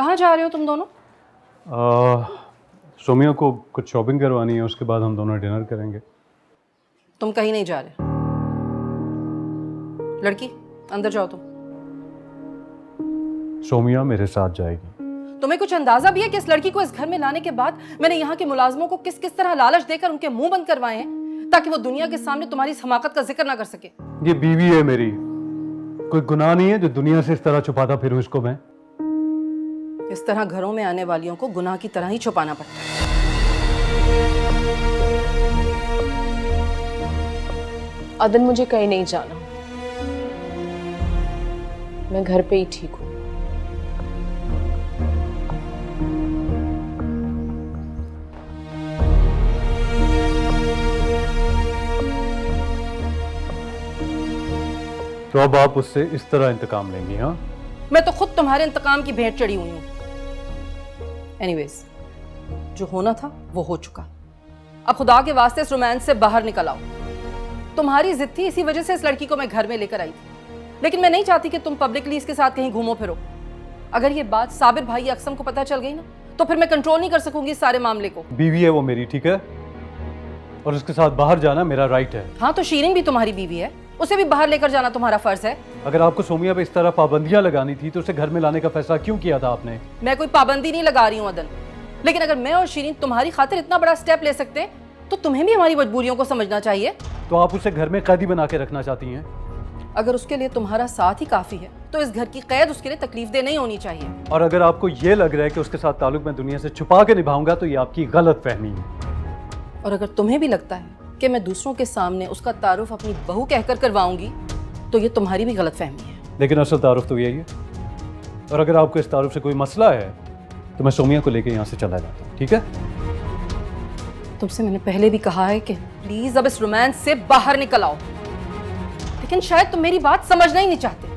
कहाँ जा रहे हो तुम दोनों? सोमिया को कुछ शॉपिंग करवानी है, उसके बाद हम दोनों डिनर करेंगे। तुम कहीं नहीं जा रहे। लड़की अंदर जाओ तुम। सोमिया मेरे साथ जाएगी। तुम्हें कुछ अंदाजा भी है कि इस लड़की को इस घर में लाने के बाद मैंने यहाँ के मुलाजमों को किस किस तरह लालच देकर उनके मुंह बंद करवाए हैं ताकि वो दुनिया के सामने तुम्हारी इस हमाकत का जिक्र ना कर सके। ये बीवी है मेरी, कोई गुनाह नहीं है जो दुनिया से इस तरह छुपाता फिरूं इसको मैं। इस तरह घरों में आने वालियों को गुनाह की तरह ही छुपाना पड़ता है। अदन, मुझे कहीं नहीं जाना, मैं घर पे ही ठीक हूँ। तो अब आप उससे इस तरह इंतकाम लेंगी? हाँ, मैं तो खुद तुम्हारे इंतकाम की भेंट चढ़ी हुई हूं। एनीवेज, जो होना था वो हो चुका। अब खुदा के वास्ते इस रोमांस से बाहर निकल आओ। तुम्हारी जिद थी, इसी वजह से इस लड़की को मैं घर में लेकर आई थी, लेकिन मैं नहीं चाहती कि तुम पब्लिकली इसके साथ कहीं घूमो फिरो। अगर ये बात साबिर भाई या अक्सम को पता चल गई ना, तो फिर मैं कंट्रोल नहीं कर सकूंगी इस सारे मामले को। बीवी है वो मेरी, ठीक है, और उसके साथ बाहर जाना मेरा राइट है। हाँ, तो शीरिन भी तुम्हारी बीवी है, उसे भी बाहर लेकर जाना तुम्हारा फर्ज है। अगर आपको सोमिया पे इस तरह पाबंदियां लगानी थी तो उसे घर में लाने का फैसला क्यों किया था आपने? मैं कोई पाबंदी नहीं लगा रही हूँ अदन, लेकिन अगर मैं और शीरिन तुम्हारी खातिर इतना बड़ा स्टेप ले सकते हैं तो तुम्हें भी हमारी मजबूरियों को समझना चाहिए। तो आप उसे घर में कैदी बना के रखना चाहती हैं? अगर उसके लिए तुम्हारा साथ ही काफी है तो इस घर की कैद उसके लिए तकलीफ दे नहीं होनी चाहिए। और अगर आपको ये लग रहा है कि उसके साथ ताल्लुक मैं दुनिया से छुपा के निभाऊंगा तो ये आपकी गलत फहमी है। और अगर तुम्हें भी लगता है कि मैं दूसरों के सामने उसका तारुफ अपनी बहू कहकर करवाऊंगी तो ये तुम्हारी भी गलत फहमी है। लेकिन असल तारुफ तो यही है, और अगर आपको इस तारुफ से कोई मसला है तो मैं सोमिया को लेकर यहाँ से चला जाता हूँ, ठीक है? तुमसे मैंने पहले भी कहा है कि प्लीज अब इस रोमांस से बाहर निकल आओ, लेकिन शायद तुम मेरी बात समझना ही नहीं चाहते।